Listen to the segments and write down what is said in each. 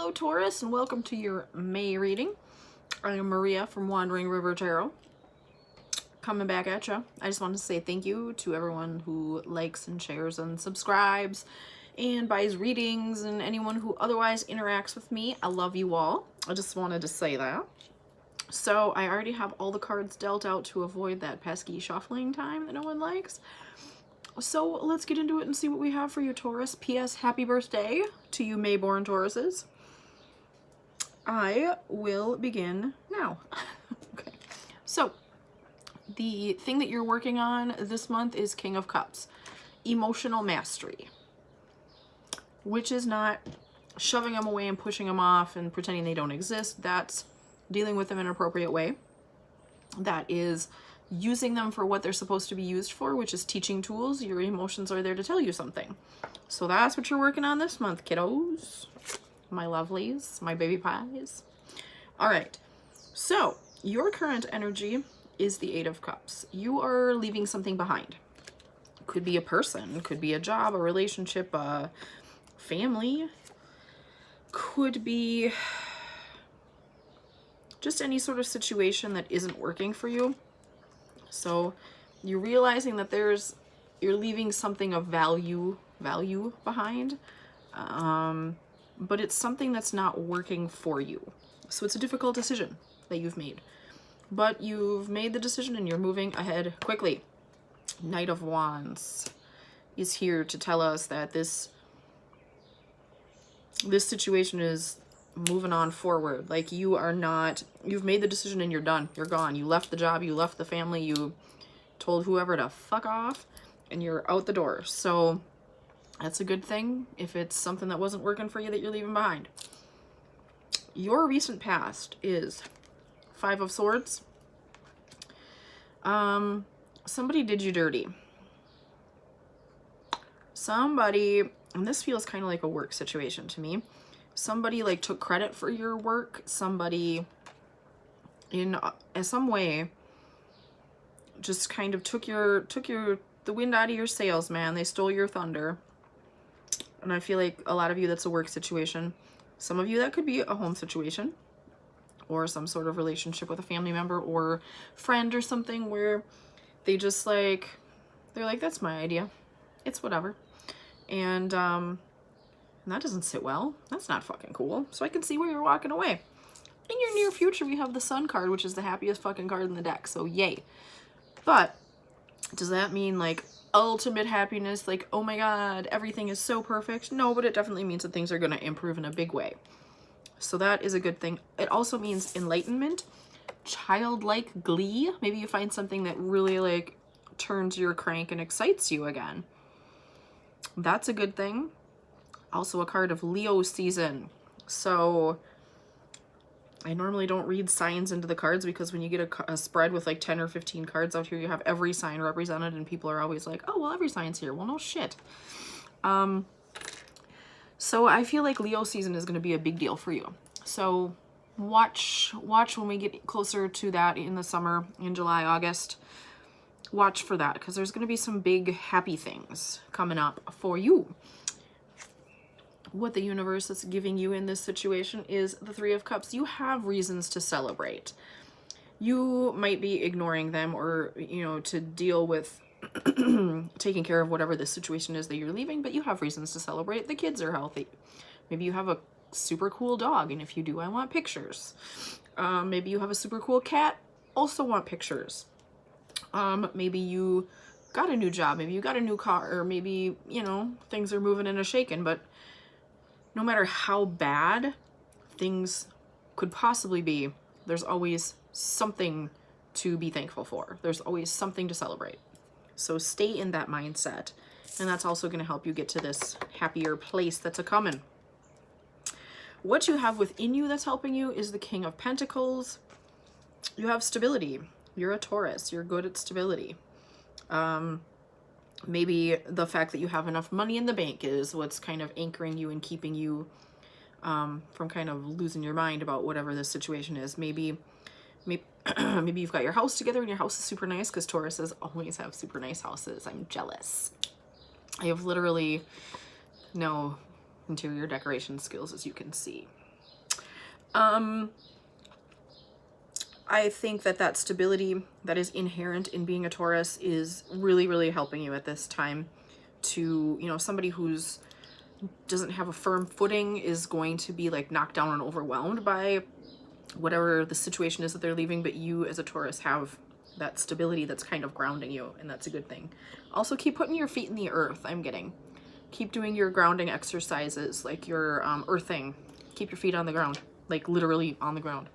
Hello Taurus, and welcome to your May reading. I am Maria from Wandering River Tarot, coming back at you. I just wanted to say thank you to everyone who likes and shares and subscribes and buys readings, and anyone who otherwise interacts with me. I love you all. I just wanted to say that. So I already have all the cards dealt out to avoid that pesky shuffling time that no one likes. So let's get into it and see what we have for you, Taurus. P.S. Happy birthday to you May-born Tauruses. I will begin now. Okay. So the thing that you're working on this month is King of Cups. Emotional mastery. Which is not shoving them away and pushing them off and pretending they don't exist. That's dealing with them in an appropriate way. That is using them for what they're supposed to be used for, which is teaching tools. Your emotions are there to tell you something. So that's what you're working on this month, kiddos. My lovelies, my baby pies. All right. So your current energy is the Eight of Cups. You are leaving something behind. Could be a person, could be a job, a relationship, a family. Could be just any sort of situation that isn't working for you. So you're realizing that you're leaving something of value behind, but it's something that's not working for you. So it's a difficult decision that you've made, but you've made the decision and you're moving ahead quickly. Knight of Wands is here to tell us that this situation is moving on forward. Like you've made the decision and you're done. You're gone. You left the job, you left the family, you told whoever to fuck off, and you're out the door. So that's a good thing if it's something that wasn't working for you that you're leaving behind. Your recent past is Five of Swords. Somebody did you dirty. Somebody, and this feels kind of like a work situation to me. Somebody like took credit for your work. Somebody in some way just kind of took the wind out of your sails, man. They stole your thunder. And I feel like a lot of you, that's a work situation. Some of you, that could be a home situation or some sort of relationship with a family member or friend or something where they just like, they're like, that's my idea. It's whatever. And that doesn't sit well. That's not fucking cool. So I can see where you're walking away. In your near future, we have the Sun card, which is the happiest fucking card in the deck. So yay. But does that mean like ultimate happiness? Like, oh my God, everything is so perfect? No, but it definitely means that things are going to improve in a big way. So that is a good thing. It also means enlightenment, childlike glee. Maybe you find something that really like turns your crank and excites you again. That's a good thing. Also a card of Leo season. So I normally don't read signs into the cards because when you get a spread with like 10 or 15 cards out here, you have every sign represented and people are always like, oh, well, every sign's here. Well, no shit. So I feel like Leo season is going to be a big deal for you. So watch when we get closer to that in the summer, in July, August. Watch for that because there's going to be some big happy things coming up for you. What the universe is giving you in this situation is the Three of Cups. You have reasons to celebrate. You might be ignoring them or, you know, to deal with taking care of whatever the situation is that you're leaving, but you have reasons to celebrate. The kids are healthy. Maybe you have a super cool dog, and if you do, I want pictures. Maybe you have a super cool cat, also want pictures. Maybe you got a new job, maybe you got a new car, or maybe, you know, things are moving and a shaking, but no matter how bad things could possibly be, there's always something to be thankful for. There's always something to celebrate. So stay in that mindset. And that's also going to help you get to this happier place that's a-coming. What you have within you that's helping you is the King of Pentacles. You have stability. You're a Taurus. You're good at stability. Maybe the fact that you have enough money in the bank is what's kind of anchoring you and keeping you from kind of losing your mind about whatever this situation is. Maybe you've got your house together and your house is super nice, because Tauruses always have super nice houses. I'm jealous. I have literally no interior decoration skills, as you can see. I think that stability that is inherent in being a Taurus is really, really helping you at this time to, you know, somebody who's doesn't have a firm footing is going to be like knocked down and overwhelmed by whatever the situation is that they're leaving, but you as a Taurus have that stability that's kind of grounding you, and that's a good thing. Also, keep putting your feet in the earth. I'm getting. Keep doing your grounding exercises, like your earthing. Keep your feet on the ground, like literally on the ground.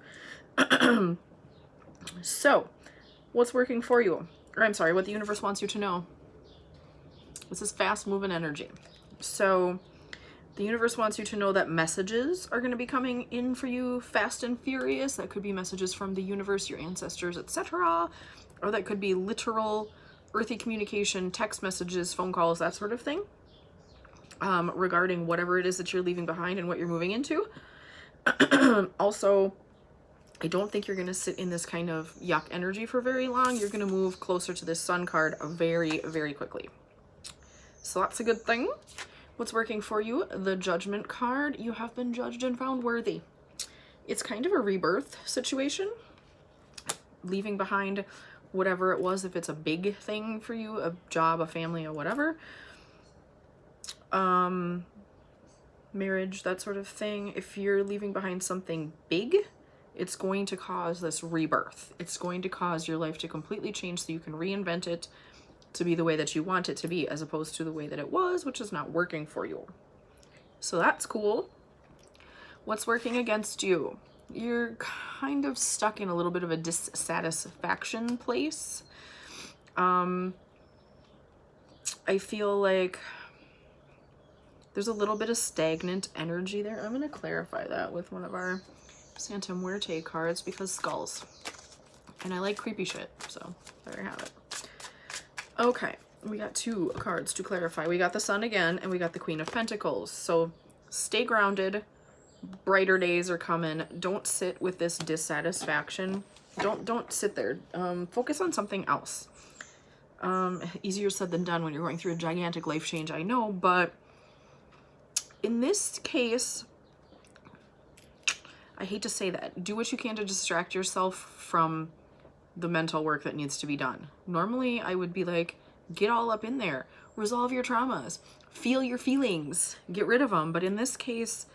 So, what's working for you? Or I'm sorry, what the universe wants you to know. This is fast moving energy. So, the universe wants you to know that messages are going to be coming in for you fast and furious. That could be messages from the universe, your ancestors, etc. Or that could be literal earthy communication, text messages, phone calls, that sort of thing. Regarding whatever it is that you're leaving behind and what you're moving into. Also, I don't think you're going to sit in this kind of yuck energy for very long. You're going to move closer to this Sun card very, very quickly. So that's a good thing. What's working for you? The Judgment card. You have been judged and found worthy. It's kind of a rebirth situation. Leaving behind whatever it was, if it's a big thing for you, a job, a family, or whatever. Marriage, that sort of thing. If you're leaving behind something big, it's going to cause this rebirth. It's going to cause your life to completely change so you can reinvent it to be the way that you want it to be, as opposed to the way that it was, which is not working for you. So that's cool. What's working against you? You're kind of stuck in a little bit of a dissatisfaction place. I feel like there's a little bit of stagnant energy there. I'm going to clarify that with one of our Santa Muerte cards, because skulls. And I like creepy shit, so there you have it. Okay, we got two cards to clarify. We got the Sun again, and we got the Queen of Pentacles. So stay grounded. Brighter days are coming. Don't sit with this dissatisfaction. Don't sit there. Focus on something else. Easier said than done when you're going through a gigantic life change, I know, but in this case, I hate to say that. Do what you can to distract yourself from the mental work that needs to be done. Normally, I would be like, get all up in there. Resolve your traumas. Feel your feelings. Get rid of them. But in this case,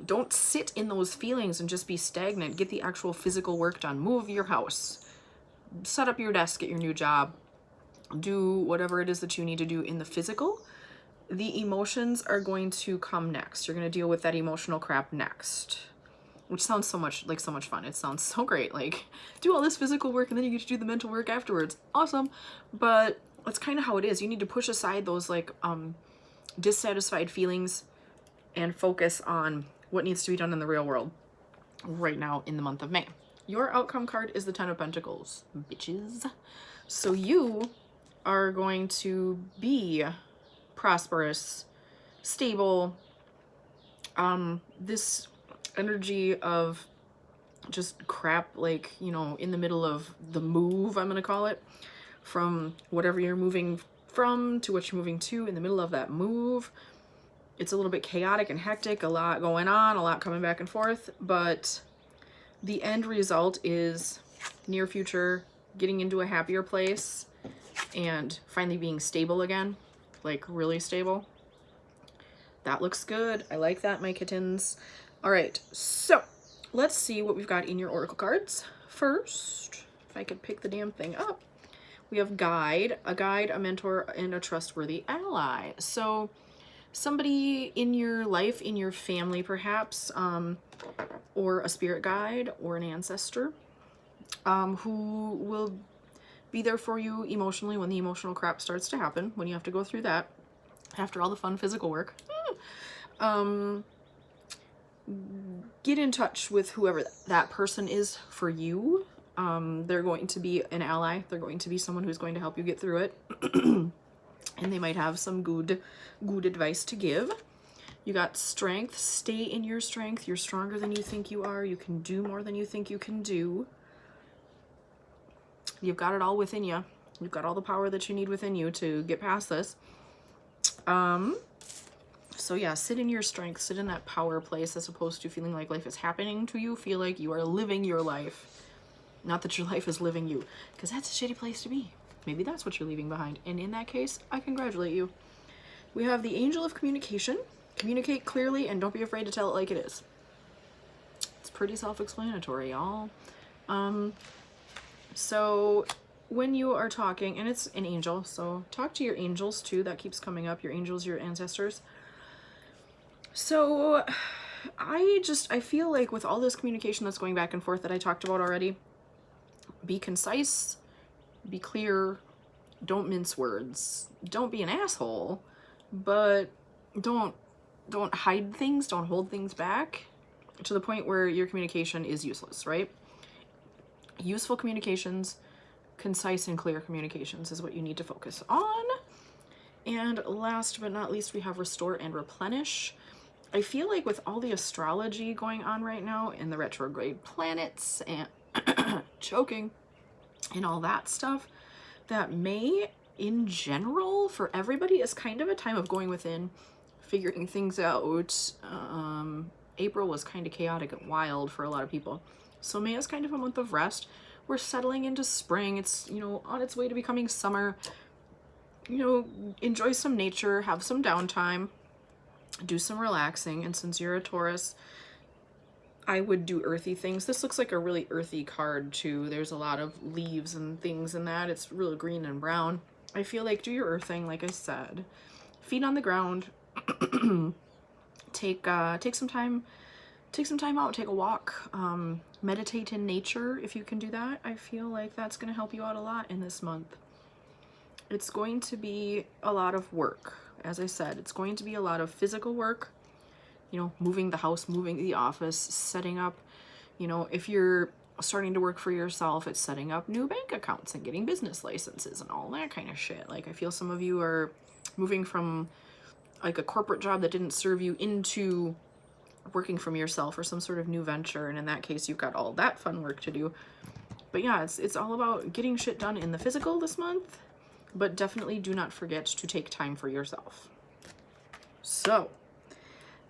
don't sit in those feelings and just be stagnant. Get the actual physical work done. Move your house. Set up your desk at your new job. Do whatever it is that you need to do in the physical. The emotions are going to come next. You're going to deal with that emotional crap next. Which sounds so much fun. It sounds so great. Like, do all this physical work and then you get to do the mental work afterwards. Awesome. But that's kind of how it is. You need to push aside those like dissatisfied feelings and focus on what needs to be done in the real world right now in the month of May. Your outcome card is the Ten of Pentacles, bitches. So you are going to be prosperous, stable. This energy of just crap, like, you know, in the middle of the move, I'm gonna call it, from whatever you're moving from to what you're moving to, in the middle of that move, it's a little bit chaotic and hectic, a lot going on, a lot coming back and forth, but the end result is near future, getting into a happier place and finally being stable again, like really stable. That looks good. I like that, my kittens. All right, so let's see what we've got in your oracle cards. First, if I could pick the damn thing up, we have guide, a mentor, and a trustworthy ally. So somebody in your life, in your family perhaps, or a spirit guide or an ancestor, who will be there for you emotionally when the emotional crap starts to happen, when you have to go through that after all the fun physical work. Get in touch with whoever that person is for you. They're going to be an ally. They're going to be someone who's going to help you get through it. And they might have some good advice to give. You got strength. Stay in your strength. You're stronger than you think you are. You can do more than you think you can do. You've got it all within you. You've got all the power that you need within you to get past this. So yeah, sit in your strength, sit in that power place, as opposed to feeling like life is happening to you. Feel like you are living your life. Not that your life is living you, because that's a shitty place to be. Maybe that's what you're leaving behind. And in that case, I congratulate you. We have the Angel of Communication. Communicate clearly and don't be afraid to tell it like it is. It's pretty self-explanatory, y'all. So when you are talking, and it's an angel, so talk to your angels too. That keeps coming up. Your angels, your ancestors. So I feel like with all this communication that's going back and forth that I talked about already, be concise, be clear, don't mince words, don't be an asshole, but don't hide things, don't hold things back to the point where your communication is useless, right? Useful communications, concise and clear communications is what you need to focus on. And last but not least, we have restore and replenish. I feel like with all the astrology going on right now and the retrograde planets and choking and all that stuff, that May in general for everybody is kind of a time of going within, figuring things out. April was kind of chaotic and wild for a lot of people. So May is kind of a month of rest. We're settling into spring. It's, you know, on its way to becoming summer. You know, enjoy some nature, have some downtime, do some relaxing. And since you're a Taurus, I would do earthy things. This looks like a really earthy card too. There's a lot of leaves and things in that. It's real green and brown. I feel like do your earthing, like I said. Feet on the ground. Take some time out, take a walk, meditate in nature if you can do that. I feel like that's going to help you out a lot in this month. It's going to be a lot of work. As I said, it's going to be a lot of physical work, you know, moving the house, moving the office, setting up, you know, if you're starting to work for yourself, it's setting up new bank accounts and getting business licenses and all that kind of shit. Like, I feel some of you are moving from like a corporate job that didn't serve you into working from yourself or some sort of new venture, and in that case you've got all that fun work to do. But yeah, it's all about getting shit done in the physical this month, but definitely do not forget to take time for yourself. So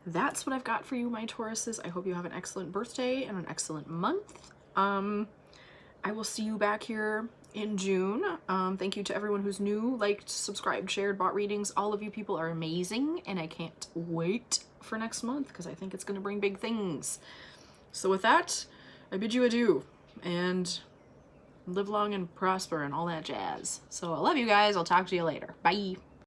that's what I've got for you, my Tauruses. I hope you have an excellent birthday and an excellent month. I will see you back here in June. Thank you to everyone who's new, liked, subscribed, shared, bought readings. All of you people are amazing, and I can't wait for next month because I think it's going to bring big things. So with that, I bid you adieu and live long and prosper and all that jazz. So I love you guys. I'll talk to you later. Bye.